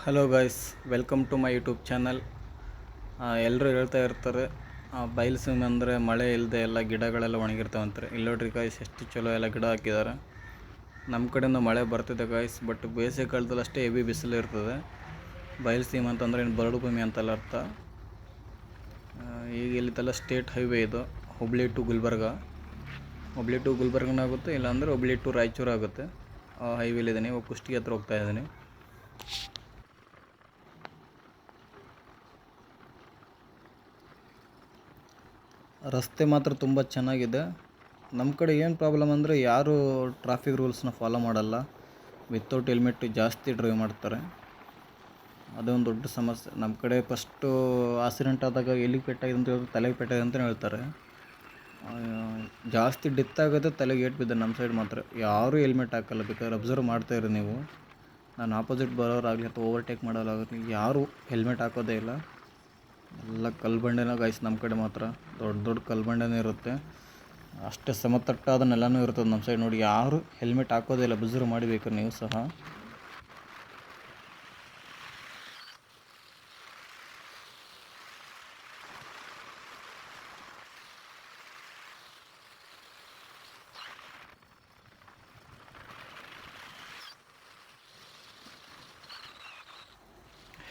Hello guys, welcome to my YouTube channel. ಎಲ್ಲರೂ ಹೇಳ್ತಾ ಇರ್ತಾರೆ ಬಯಲುಸೀಮೆ ಅಂದರೆ ಮಳೆ ಇಲ್ಲದೆ ಎಲ್ಲ ಗಿಡಗಳೆಲ್ಲ ಒಣಗಿರ್ತಾವೆ ಅಂತಾರೆ. ಇಲ್ಲಿ ನೋಡ್ರಿ ಗಾಯ್ಸ್, ಎಷ್ಟು ಚಲೋ ಎಲ್ಲ ಗಿಡ ಹಾಕಿದ್ದಾರೆ. ನಮ್ಮ ಕಡೆಯಿಂದ ಮಳೆ ಬರ್ತಿದೆ ಗಾಯ್ಸ್, ಬಟ್ ಬೇಸಿಗೆ ಕಾಲದಲ್ಲಿ ಅಷ್ಟೇ ಹೆವಿ ಬಿಸಿಲು ಇರ್ತದೆ. ಬಯಲುಸೀಮೆ ಅಂತಂದರೆ ಇನ್ನು ಬರಡು ಭೂಮಿ ಅಂತಲ್ಲ ಅರ್ಥ. ಈಗ ಇಲ್ಲಿದ್ದೆಲ್ಲ ಸ್ಟೇಟ್ ಹೈವೇ ಇದು, ಹುಬ್ಳಿ ಟು ಗುಲ್ಬರ್ಗನ ಆಗುತ್ತೆ, ಇಲ್ಲಾಂದರೆ ಹುಬ್ಳಿ ಟು ರಾಯಚೂರು ಆಗುತ್ತೆ. ಹೈವೇಲಿದ್ದೀನಿ, ಇವಾಗ ಕುಷ್ಟಗಿ ಹತ್ರ ಹೋಗ್ತಾ ಇದ್ದೀನಿ. ರಸ್ತೆ ಮಾತ್ರ ತುಂಬ ಚೆನ್ನಾಗಿದೆ. ನಮ್ಮ ಕಡೆ ಏನು ಪ್ರಾಬ್ಲಮ್ ಅಂದರೆ ಯಾರು ಟ್ರಾಫಿಕ್ ರೂಲ್ಸ್ನ ಫಾಲೋ ಮಾಡಲ್ಲ. ವಿತೌಟ್ ಹೆಲ್ಮೆಟ್ ಜಾಸ್ತಿ ಡ್ರೈವ್ ಮಾಡ್ತಾರೆ. ಅದೊಂದು ದೊಡ್ಡ ಸಮಸ್ಯೆ ನಮ್ಮ ಕಡೆ. ಫಸ್ಟು ಆಕ್ಸಿಡೆಂಟ್ ಆದಾಗ ಎಲ್ಲಿಗೆ ಪೆಟ್ಟಾಗಿದೆ ಅಂತ ಹೇಳಿದ್ರೆ ತಲೆಗೆ ಪೆಟ್ಟಾಗಿದೆ ಅಂತಲೇ ಹೇಳ್ತಾರೆ. ಜಾಸ್ತಿ ಡೆತ್ ಆಗೋದು ತಲೆಗೆ ಏಟು ಬಿದ್ದರೆ ನಮ್ಮ ಸೈಡ್ ಮಾತ್ರ ಯಾರೂ ಹೆಲ್ಮೆಟ್ ಹಾಕಲ್ಲ. ಬೇಕಾದ್ರೆ ಅಬ್ಸರ್ವ್ ಮಾಡ್ತಾಯಿರಿ ನೀವು. ನಾನು ಆಪೋಸಿಟ್ ಬರೋರಾಗಲಿ ಅಥವಾ ಓವರ್ಟೇಕ್ ಮಾಡೋರಾಗಲಿ ಯಾರೂ ಹೆಲ್ಮೆಟ್ ಹಾಕೋದೇ ಇಲ್ಲ. ಎಲ್ಲ ಕಲ್ಲು ಬಂಡೆನ ಗಾಯ್ಸ್. ನಮ್ಮ ಕಡೆ ಮಾತ್ರ ದೊಡ್ಡ ದೊಡ್ಡ ಕಲ್ಲು ಬಂಡೆನೇ ಇರುತ್ತೆ. ಅಷ್ಟೇ ಸಮತಟ್ಟಾದ ನೆಲನೂ ಇರ್ತದೆ ನಮ್ಮ ಸೈಡ್. ನೋಡಿ, ಯಾರು ಹೆಲ್ಮೆಟ್ ಹಾಕೋದೇ ಇಲ್ಲ. ಅಬ್ಸರ್ವ್ ಮಾಡಬೇಕು ನೀವು ಸಹ.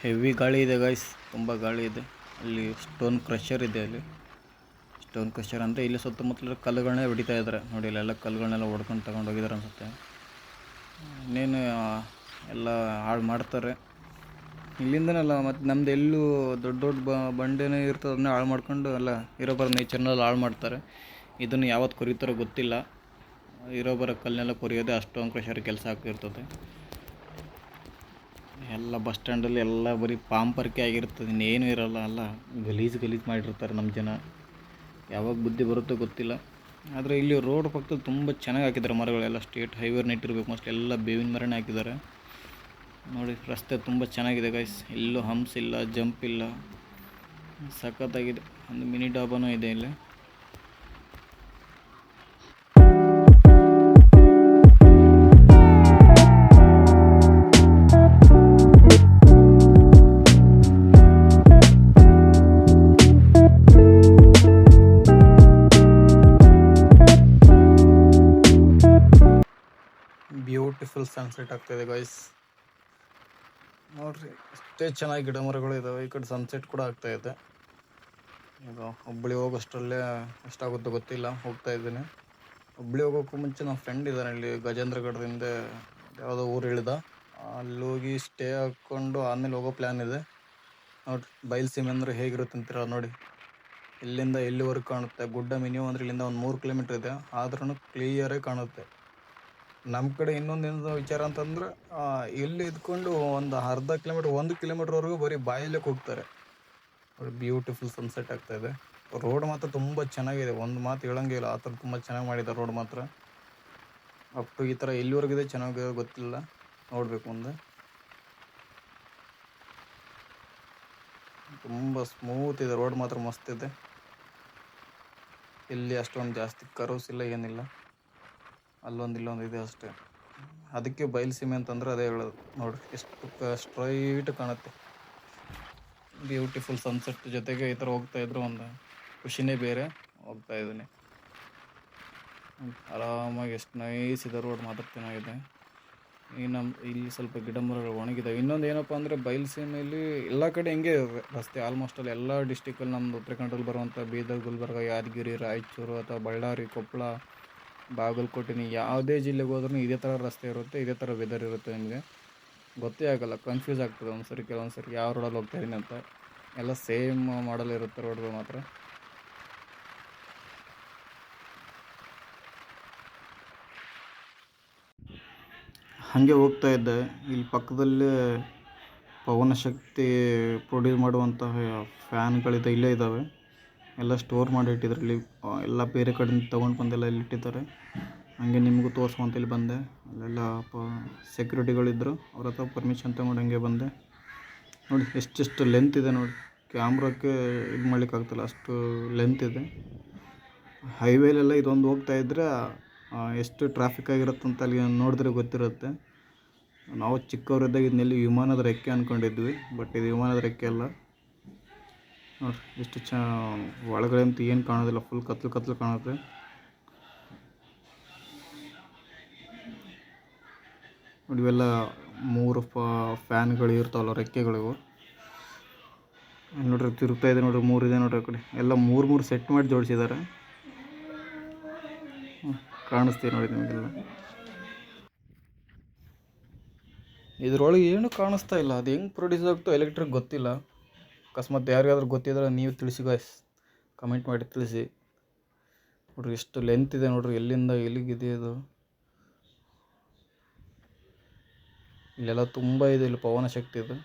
ಹೆವಿ ಗಾಳಿ ಇದೆ ಗಾಯ್ಸ್, ತುಂಬ ಗಾಳಿ ಇದೆ. ಅಲ್ಲಿ ಸ್ಟೋನ್ ಕ್ರಷರ್ ಇದೆ. ಅಲ್ಲಿ ಸ್ಟೋನ್ ಕ್ರಷರ್ ಅಂದರೆ ಇಲ್ಲಿ ಸುತ್ತಮುತ್ತಲ ಕಲ್ಲುಗಳನ್ನೇ ಹೊಡಿತಾ ಇದ್ದಾರೆ. ನೋಡಿ, ಇಲ್ಲೆಲ್ಲ ಕಲ್ಲುಗಳನ್ನೆಲ್ಲ ಹೊಡ್ಕೊಂಡು ತಗೊಂಡು ಹೋಗಿದ್ದಾರೆ ಅನಿಸುತ್ತೆ. ಇನ್ನೇನು ಎಲ್ಲ ಹಾಳು ಮಾಡ್ತಾರೆ ಇಲ್ಲಿಂದನಲ್ಲ. ಮತ್ತು ನಮ್ದು ಎಲ್ಲೂ ದೊಡ್ಡ ದೊಡ್ಡ ಬಂಡೆನೇ ಇರ್ತದೆ, ಅದನ್ನೇ ಹಾಳು ಮಾಡ್ಕೊಂಡು ಎಲ್ಲ ಇರೋಬರೋ ನೇಚರ್ನೆಲ್ಲ ಹಾಳು ಮಾಡ್ತಾರೆ. ಇದನ್ನು ಯಾವತ್ತು ಕೊರಿತಾರೋ ಗೊತ್ತಿಲ್ಲ. ಇರೋಬರೋ ಕಲ್ಲನ್ನೆಲ್ಲ ಕೊರಿಯೋದೇ ಸ್ಟೋನ್ ಕ್ರಷರ್ ಕೆಲಸ ಆಗ್ತಿರ್ತದೆ. ಎಲ್ಲ ಬಸ್ ಸ್ಟ್ಯಾಂಡಲ್ಲಿ ಎಲ್ಲ ಬರೀ ಪಾಂಪರ್ಕೆ ಆಗಿರ್ತದೆ, ಇನ್ನೇನು ಇರೋಲ್ಲ. ಎಲ್ಲ ಗಲೀಜು ಮಾಡಿರ್ತಾರೆ ನಮ್ಮ ಜನ. ಯಾವಾಗ ಬುದ್ಧಿ ಬರುತ್ತೋ ಗೊತ್ತಿಲ್ಲ. ಆದರೆ ಇಲ್ಲಿ ರೋಡ್ ಪಕ್ಕದಲ್ಲಿ ತುಂಬ ಚೆನ್ನಾಗಿ ಹಾಕಿದ್ದಾರೆ ಮರಗಳೆಲ್ಲ. ಸ್ಟೇಟ್ ಹೈವೇ ನೆಟ್ಟಿರ್ಬೇಕು ಮೋಸ್ಟ್ಲಿ. ಎಲ್ಲ ಬೇವಿನ ಮರನೇ ಹಾಕಿದ್ದಾರೆ. ನೋಡಿ, ರಸ್ತೆ ತುಂಬ ಚೆನ್ನಾಗಿದೆ ಗೈಸ್. ಎಲ್ಲೂ ಹಂಪ್ಸ್ ಇಲ್ಲ, ಜಂಪ್ ಇಲ್ಲ, ಸಖತ್ತಾಗಿದೆ. ಒಂದು ಮಿನಿ ಡಾಬಾನೂ ಇದೆ ಇಲ್ಲಿ. ಬ್ಯೂಟಿಫುಲ್ ಸನ್ಸೆಟ್ ಆಗ್ತಾಯಿದೆ ಗಾಯ್ಸ್. ನೋಡ್ರಿ, ಅಷ್ಟೇ ಚೆನ್ನಾಗಿ ಗಿಡ ಮರಗಳು ಇದ್ದಾವೆ. ಈ ಕಡೆ ಸನ್ಸೆಟ್ ಕೂಡ ಆಗ್ತಾಯಿದೆ. ಈಗ ಹುಬ್ಬಳ್ಳಿ ಹೋಗೋಷ್ಟರಲ್ಲೇ ಎಷ್ಟಾಗುತ್ತೋ ಗೊತ್ತಿಲ್ಲ, ಹೋಗ್ತಾ ಇದ್ದೀನಿ. ಹುಬ್ಬಳ್ಳಿ ಹೋಗೋಕ್ಕೂ ಮುಂಚೆ ನಮ್ಮ ಫ್ರೆಂಡ್ ಇದ್ದಾನೆ ಇಲ್ಲಿ ಗಜೇಂದ್ರಗಢದಿಂದ ಯಾವುದೋ ಊರು ಇಳಿದ. ಅಲ್ಲಿ ಹೋಗಿ ಸ್ಟೇ ಹಾಕ್ಕೊಂಡು ಆಮೇಲೆ ಹೋಗೋ ಪ್ಲ್ಯಾನ್ ಇದೆ. ನೋಡಿರಿ, ಬಯಲುಸೀಮೆ ಅಂದರೆ ಹೇಗಿರುತ್ತೆ ಅಂತೀರ ನೋಡಿ. ಇಲ್ಲಿಂದ ಎಲ್ಲಿವರೆಗೂ ಕಾಣುತ್ತೆ ಗುಡ್ಡ. ಮಿನಿಮಮ್ ಅಂದರೆ ಇಲ್ಲಿಂದ ಒಂದು 3 ಕಿಲೋಮೀಟ್ರ್ ಇದೆ, ಆದ್ರೂ ಕ್ಲಿಯರೇ ಕಾಣುತ್ತೆ. ನಮ್ಮ ಕಡೆ ಇನ್ನೊಂದೇನು ವಿಚಾರ ಅಂತಂದ್ರೆ, ಇಲ್ಲಿ ಇದ್ಕೊಂಡು ಒಂದು ಅರ್ಧ ಕಿಲೋಮೀಟ್ರ್ 1 ಕಿಲೋಮೀಟ್ರ್ವರೆಗೂ ಬರೀ ಬಾಯಲ್ಲೇ ಹೋಗ್ತಾರೆ. ಬ್ಯೂಟಿಫುಲ್ ಸನ್ಸೆಟ್ ಆಗ್ತಾಯಿದೆ. ರೋಡ್ ಮಾತ್ರ ತುಂಬ ಚೆನ್ನಾಗಿದೆ, ಒಂದು ಮಾತು ಹೇಳೋಂಗಿಲ್ಲ. ಆ ಥರ ತುಂಬ ಚೆನ್ನಾಗಿ ಮಾಡಿದ್ದಾರೆ ರೋಡ್ ಮಾತ್ರ. ಅಪ್ ಟು ಈ ಥರ ಎಲ್ಲಿವರೆಗಿದೆ ಚೆನ್ನಾಗಿ ಗೊತ್ತಿಲ್ಲ, ನೋಡಬೇಕು ಮುಂದೆ. ತುಂಬ ಸ್ಮೂತ್ ಇದೆ ರೋಡ್ ಮಾತ್ರ, ಮಸ್ತ್ ಇದೆ. ಇಲ್ಲಿ ಅಷ್ಟೊಂದು ಜಾಸ್ತಿ ಕರ್ವ್ಸ್ ಇಲ್ಲ, ಏನಿಲ್ಲ. ಅಲ್ಲೊಂದು ಇಲ್ಲೊಂದು ಇದೆ ಅಷ್ಟೇ. ಅದಕ್ಕೆ ಬಯಲುಸೀಮೆ ಅಂತಂದ್ರೆ ಅದೇ ಹೇಳೋದು. ನೋಡಿರಿ, ಎಷ್ಟು ಸ್ಟ್ರೈಟ್ ಕಾಣುತ್ತೆ. ಬ್ಯೂಟಿಫುಲ್ ಸನ್ಸೆಟ್ ಜೊತೆಗೆ ಈ ಥರ ಹೋಗ್ತಾ ಇದ್ರು ಒಂದು ಖುಷಿನೇ ಬೇರೆ. ಹೋಗ್ತಾ ಇದ್ದೀನಿ ಆರಾಮಾಗಿ. ಎಷ್ಟು ನೈಸ್ ಇದೆ ರೋಡ್ ಮಾತ್ರ, ಚೆನ್ನಾಗಿದೆ. ಇಲ್ಲಿ ಸ್ವಲ್ಪ ಗಿಡ ಮರಗಳು ಒಣಗಿದಾವೆ. ಇನ್ನೊಂದು ಏನಪ್ಪ ಅಂದರೆ, ಬಯಲುಸೀಮೆಯಲ್ಲಿ ಎಲ್ಲ ಕಡೆ ಹಿಂಗೆ ರಸ್ತೆ ಆಲ್ಮೋಸ್ಟಲ್ಲಿ ಎಲ್ಲ ಡಿಸ್ಟಿಕಲ್ಲಿ. ನಮ್ಮದು ಉತ್ತರ ಕನ್ನಡದಲ್ಲಿ ಬರುವಂಥ ಬೀದರ್, ಗುಲ್ಬರ್ಗ, ಯಾದಗಿರಿ, ರಾಯಚೂರು ಅಥವಾ ಬಳ್ಳಾರಿ, ಕೊಪ್ಪಳ, ಬಾಗಲಕೋಟೆ, ಯಾವುದೇ ಜಿಲ್ಲೆಗೆ ಹೋದ್ರೂ ಇದೇ ಥರ ರಸ್ತೆ ಇರುತ್ತೆ, ಇದೇ ಥರ ವೆದರ್ ಇರುತ್ತೆ. ನಿಮಗೆ ಗೊತ್ತೇ ಆಗೋಲ್ಲ, ಕನ್ಫ್ಯೂಸ್ ಆಗ್ತದೆ ಒಂದ್ಸರಿ, ಕೆಲವೊಂದು ಸರಿ ಯಾವ ರೋಡಲ್ಲಿ ಹೋಗ್ತಾಯಿದ್ದೀನಿ ಅಂತ. ಎಲ್ಲ ಸೇಮ್ ಮಾಡಲ್ ಇರುತ್ತೆ ರೋಡ್ಗಳು ಮಾತ್ರ. ಹಾಗೆ ಹೋಗ್ತಾ ಇದ್ದೆ, ಇಲ್ಲಿ ಪಕ್ಕದಲ್ಲೇ ಪವನ ಶಕ್ತಿ ಪ್ರೊಡ್ಯೂಸ್ ಮಾಡುವಂತಹ ಫ್ಯಾನ್ಗಳಿದೆ, ಇಲ್ಲೇ ಇದ್ದಾವೆ. ಎಲ್ಲ ಸ್ಟೋರ್ ಮಾಡಿ ಇಟ್ಟಿದ್ದಾರೆ ಇಲ್ಲಿ. ಎಲ್ಲ ಬೇರೆ ಕಡೆಯಿಂದ ತೊಗೊಂಡು ಬಂದೆಲ್ಲ ಇಲ್ಲಿ ಇಟ್ಟಿದ್ದಾರೆ. ಹಾಗೆ ನಿಮಗೂ ತೋರಿಸುವಂತ ಇಲ್ಲಿ ಬಂದೆ. ಅಲ್ಲೆಲ್ಲ ಸೆಕ್ಯೂರಿಟಿಗಳಿದ್ದರು, ಅವ್ರ ಹತ್ರ ಪರ್ಮಿಷನ್ ತೊಗೊಂಡು ಹಂಗೆ ಬಂದೆ. ನೋಡಿ, ಎಷ್ಟೆಷ್ಟು ಲೆಂತ್ ಇದೆ ನೋಡಿ. ಕ್ಯಾಮ್ರಕ್ಕೆ ಇದು ಮಾಡ್ಲಿಕ್ಕಾಗ್ತಿಲ್ಲ, ಅಷ್ಟು ಲೆಂತ್ ಇದೆ. ಹೈವೇಲೆಲ್ಲ ಇದೊಂದು ಹೋಗ್ತಾಯಿದ್ರೆ ಎಷ್ಟು ಟ್ರಾಫಿಕ್ ಆಗಿರುತ್ತೆ ಅಂತ ಅಲ್ಲಿ ನೋಡಿದ್ರೆ ಗೊತ್ತಿರುತ್ತೆ. ನಾವು ಚಿಕ್ಕವರಿದ್ದಾಗ ಇದನ್ನೆಲ್ಲಿ ವಿಮಾನದ ರೆಕ್ಕೆ ಅಂದ್ಕೊಂಡಿದ್ವಿ, ಬಟ್ ಇದು ವಿಮಾನದ ರೆಕ್ಕೆ ಅಲ್ಲ. ನೋಡಿರಿ ಎಷ್ಟು ಒಳಗಡೆ ಅಂತೂ ಏನು ಕಾಣೋದಿಲ್ಲ, ಫುಲ್ ಕತ್ಲು ಕತ್ಲು ಕಾಣುತ್ತೆ. ನೋಡಿ ಇವೆಲ್ಲ 3 ಫ್ಯಾನ್ಗಳು ಇರ್ತಾವಲ್ಲ, ರೆಕ್ಕೆಗಳಿವು. ನೋಡ್ರಿ ತಿರುಗ್ತಾ ಇದೆ ನೋಡ್ರಿ, 3 ಇದೆ ನೋಡ್ರಿ. ಆ ಕಡೆ ಎಲ್ಲ 3 ಸೆಟ್ ಮಾಡಿ ಜೋಡಿಸಿದ್ದಾರೆ. ಕಾಣಿಸ್ತೀವಿ ನೋಡಿ ನಿಮಗೆಲ್ಲ. ಇದ್ರೊಳಗೆ ಏನು ಕಾಣಿಸ್ತಾ ಇಲ್ಲ, ಅದು ಹೆಂಗೆ ಪ್ರೊಡ್ಯೂಸ್ ಆಗ್ತೋ ಎಲೆಕ್ಟ್ರಿಕ್ ಗೊತ್ತಿಲ್ಲ. ಅಕಸ್ಮಾತ್ ಯಾರಿಗಾದ್ರೂ ಗೊತ್ತಿದ್ರೆ ನೀವು ತಿಳಿಸಿ ಗಾಯ್ಸ್, ಕಮೆಂಟ್ ಮಾಡಿ ತಿಳಿಸಿ. ನೋಡ್ರಿ ಎಷ್ಟು ಲೆಂತ್ ಇದೆ ನೋಡ್ರಿ, ಎಲ್ಲಿಂದ ಎಲ್ಲಿಗಿದೆ ಇದು. ಇಲ್ಲೆಲ್ಲ ತುಂಬ ಇದೆ, ಇಲ್ಲಿ ಪವನ ಶಕ್ತಿ ಇದು.